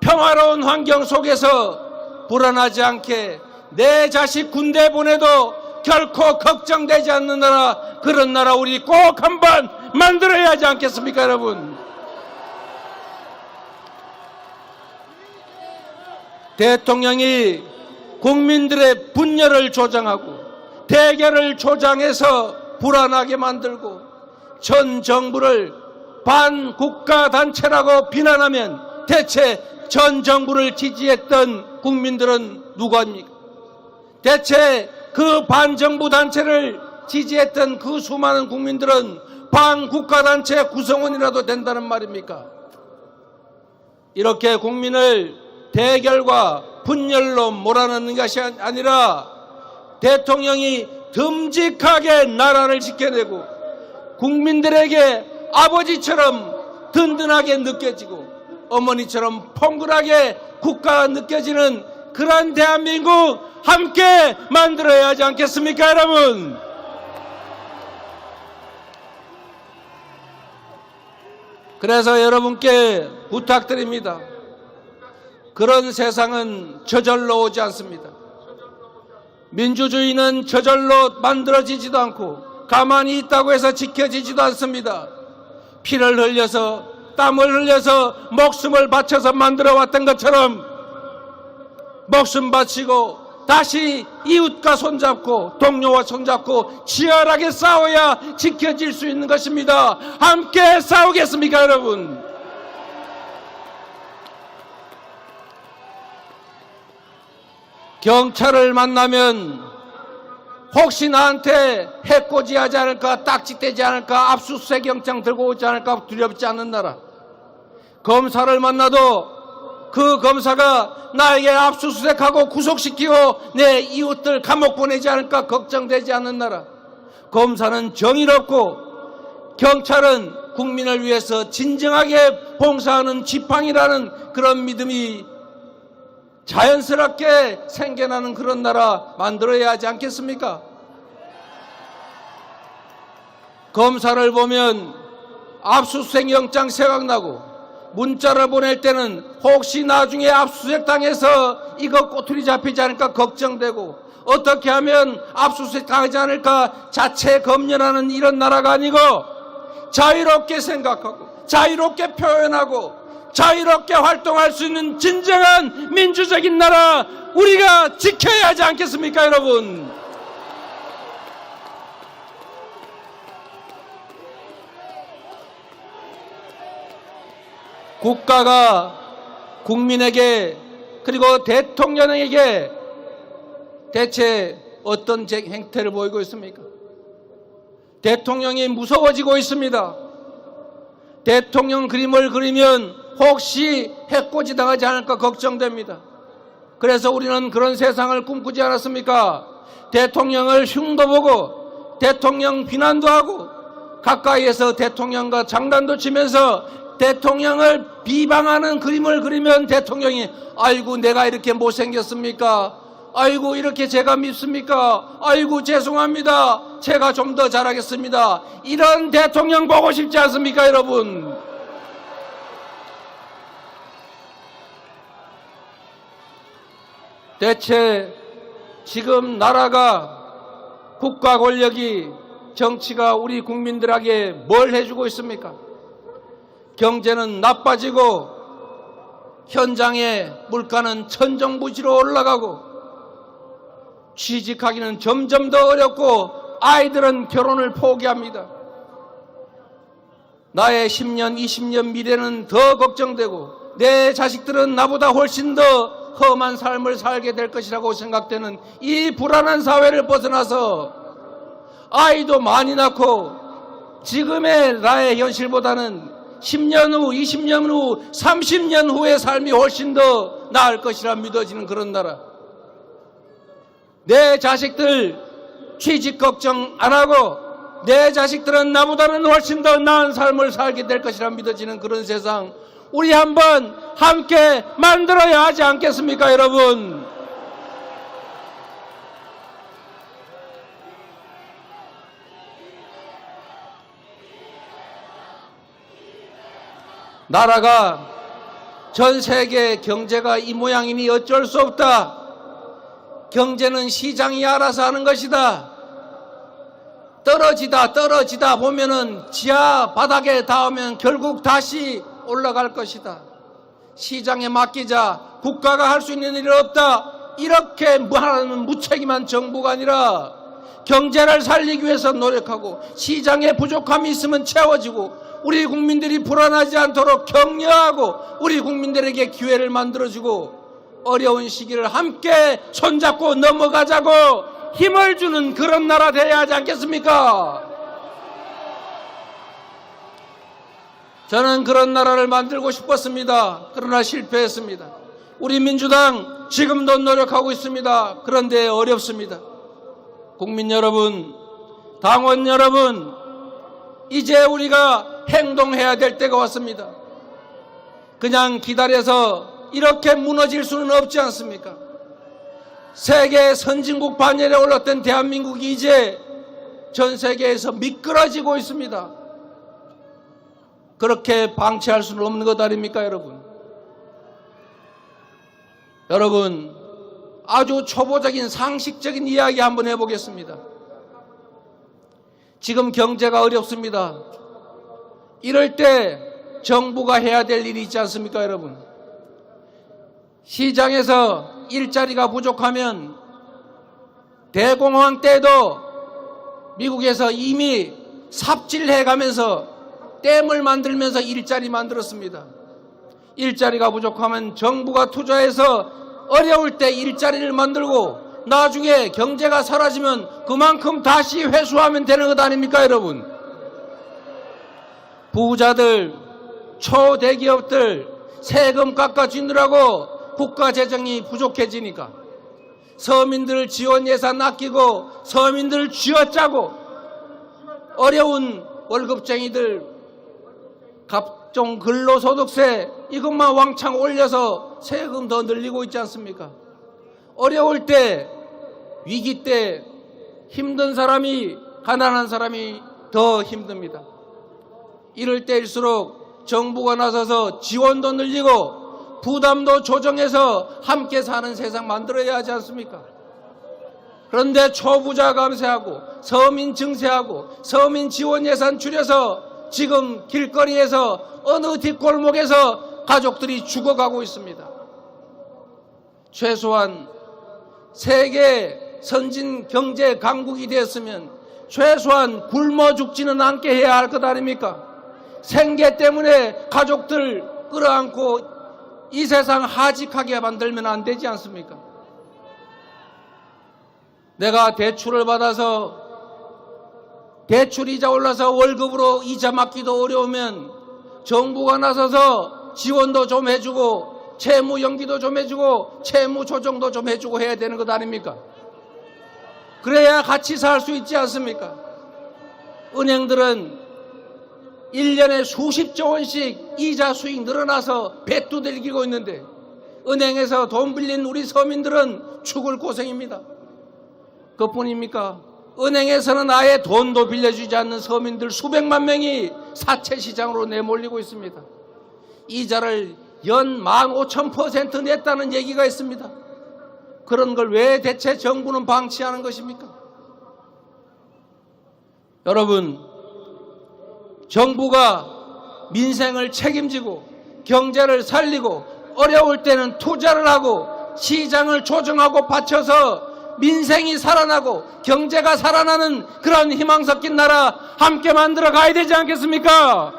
평화로운 환경 속에서 불안하지 않게 내 자식 군대 보내도 결코 걱정되지 않는 나라, 그런 나라 우리 꼭 한번 만들어야 하지 않겠습니까, 여러분? 대통령이 국민들의 분열을 조장하고 대결을 조장해서 불안하게 만들고 전 정부를 반국가단체라고 비난하면 대체 전 정부를 지지했던 국민들은 누구입니까? 대체 그 반정부 단체를 지지했던 그 수많은 국민들은 반국가단체 구성원이라도 된다는 말입니까? 이렇게 국민을 대결과 분열로 몰아넣는 것이 아니라 대통령이 듬직하게 나라를 지켜내고 국민들에게 아버지처럼 든든하게 느껴지고 어머니처럼 펑근하게 국가가 느껴지는 그런 대한민국 함께 만들어야 하지 않겠습니까, 여러분? 그래서 여러분께 부탁드립니다. 그런 세상은 저절로 오지 않습니다. 민주주의는 저절로 만들어지지도 않고 가만히 있다고 해서 지켜지지도 않습니다. 피를 흘려서 땀을 흘려서 목숨을 바쳐서 만들어 왔던 것처럼 목숨 바치고 다시 이웃과 손잡고 동료와 손잡고 치열하게 싸워야 지켜질 수 있는 것입니다. 함께 싸우겠습니까, 여러분? 경찰을 만나면 혹시 나한테 해코지하지 않을까, 딱지떼지 않을까, 압수수색 영장 들고 오지 않을까 두렵지 않는 나라. 검사를 만나도 그 검사가 나에게 압수수색하고 구속시키고 내 이웃들 감옥 보내지 않을까 걱정되지 않는 나라. 검사는 정의롭고 경찰은 국민을 위해서 진정하게 봉사하는 지팡이라는 그런 믿음이 자연스럽게 생겨나는 그런 나라 만들어야 하지 않겠습니까? 검사를 보면 압수수색 영장 생각나고 문자를 보낼 때는 혹시 나중에 압수수색 당해서 이거 꼬투리 잡히지 않을까 걱정되고 어떻게 하면 압수수색 당하지 않을까 자체 검열하는 이런 나라가 아니고 자유롭게 생각하고 자유롭게 표현하고 자유롭게 활동할 수 있는 진정한 민주적인 나라 우리가 지켜야 하지 않겠습니까, 여러분? 국가가 국민에게 그리고 대통령에게 대체 어떤 행태를 보이고 있습니까? 대통령이 무서워지고 있습니다. 대통령 그림을 그리면 혹시 해코지 당하지 않을까 걱정됩니다. 그래서 우리는 그런 세상을 꿈꾸지 않았습니까? 대통령을 흉도 보고 대통령 비난도 하고 가까이에서 대통령과 장난도 치면서 대통령을 비방하는 그림을 그리면 대통령이 아이고 내가 이렇게 못생겼습니까? 아이고 이렇게 제가 밉습니까? 아이고 죄송합니다. 제가 좀 더 잘하겠습니다. 이런 대통령 보고 싶지 않습니까, 여러분? 대체 지금 나라가 국가 권력이 정치가 우리 국민들에게 뭘 해주고 있습니까? 경제는 나빠지고 현장의 물가는 천정부지로 올라가고 취직하기는 점점 더 어렵고 아이들은 결혼을 포기합니다. 나의 10년, 20년 미래는 더 걱정되고 내 자식들은 나보다 훨씬 더 험한 삶을 살게 될 것이라고 생각되는 이 불안한 사회를 벗어나서 아이도 많이 낳고 지금의 나의 현실보다는 10년 후, 20년 후, 30년 후의 삶이 훨씬 더 나을 것이라 믿어지는 그런 나라. 내 자식들 취직 걱정 안 하고 내 자식들은 나보다는 훨씬 더 나은 삶을 살게 될 것이라 믿어지는 그런 세상 우리 한번 함께 만들어야 하지 않겠습니까, 여러분? 나라가 전 세계 경제가 이 모양이니 어쩔 수 없다. 경제는 시장이 알아서 하는 것이다. 떨어지다 보면은 지하 바닥에 닿으면 결국 다시 올라갈 것이다. 시장에 맡기자. 국가가 할 수 있는 일은 없다. 이렇게 말하는 무책임한 정부가 아니라 경제를 살리기 위해서 노력하고 시장에 부족함이 있으면 채워지고 우리 국민들이 불안하지 않도록 격려하고 우리 국민들에게 기회를 만들어주고 어려운 시기를 함께 손잡고 넘어가자고 힘을 주는 그런 나라 되어야 하지 않겠습니까? 저는 그런 나라를 만들고 싶었습니다. 그러나 실패했습니다. 우리 민주당 지금도 노력하고 있습니다. 그런데 어렵습니다. 국민 여러분, 당원 여러분, 이제 우리가 행동해야 될 때가 왔습니다. 그냥 기다려서 이렇게 무너질 수는 없지 않습니까? 세계 선진국 반열에 올랐던 대한민국이 이제 전 세계에서 미끄러지고 있습니다. 그렇게 방치할 수는 없는 것 아닙니까, 여러분? 여러분, 아주 초보적인 상식적인 이야기 한번 해보겠습니다. 지금 경제가 어렵습니다. 이럴 때 정부가 해야 될 일이 있지 않습니까, 여러분? 시장에서 일자리가 부족하면 대공황 때도 미국에서 이미 삽질해 가면서 댐을 만들면서 일자리 만들었습니다. 일자리가 부족하면 정부가 투자해서 어려울 때 일자리를 만들고 나중에 경제가 사라지면 그만큼 다시 회수하면 되는 것 아닙니까, 여러분? 부자들, 초대기업들 세금 깎아주느라고 국가 재정이 부족해지니까 서민들 지원 예산 아끼고 서민들 쥐어짜고 어려운 월급쟁이들 갑종 근로소득세 이것만 왕창 올려서 세금 더 늘리고 있지 않습니까? 어려울 때, 위기 때 힘든 사람이, 가난한 사람이 더 힘듭니다. 이럴 때일수록 정부가 나서서 지원도 늘리고 부담도 조정해서 함께 사는 세상 만들어야 하지 않습니까? 그런데 초부자 감세하고 서민 증세하고 서민 지원 예산 줄여서 지금 길거리에서 어느 뒷골목에서 가족들이 죽어가고 있습니다. 최소한 세계 선진 경제 강국이 되었으면 최소한 굶어 죽지는 않게 해야 할 것 아닙니까? 생계 때문에 가족들 끌어안고 이 세상 하직하게 만들면 안 되지 않습니까? 내가 대출을 받아서 대출 이자 올라서 월급으로 이자 맞기도 어려우면 정부가 나서서 지원도 좀 해주고 채무 연기도 좀 해주고 채무 조정도 좀 해주고 해야 되는 것 아닙니까? 그래야 같이 살 수 있지 않습니까? 은행들은 1년에 수십조 원씩 이자 수익 늘어나서 빚도 들기고 있는데 은행에서 돈 빌린 우리 서민들은 죽을 고생입니다. 그뿐입니까? 은행에서는 아예 돈도 빌려주지 않는 서민들 수백만 명이 사채시장으로 내몰리고 있습니다. 이자를 연 15,000% 냈다는 얘기가 있습니다. 그런 걸 왜 대체 정부는 방치하는 것입니까? 여러분, 정부가 민생을 책임지고 경제를 살리고 어려울 때는 투자를 하고 시장을 조정하고 받쳐서 민생이 살아나고 경제가 살아나는 그런 희망 섞인 나라 함께 만들어 가야 되지 않겠습니까?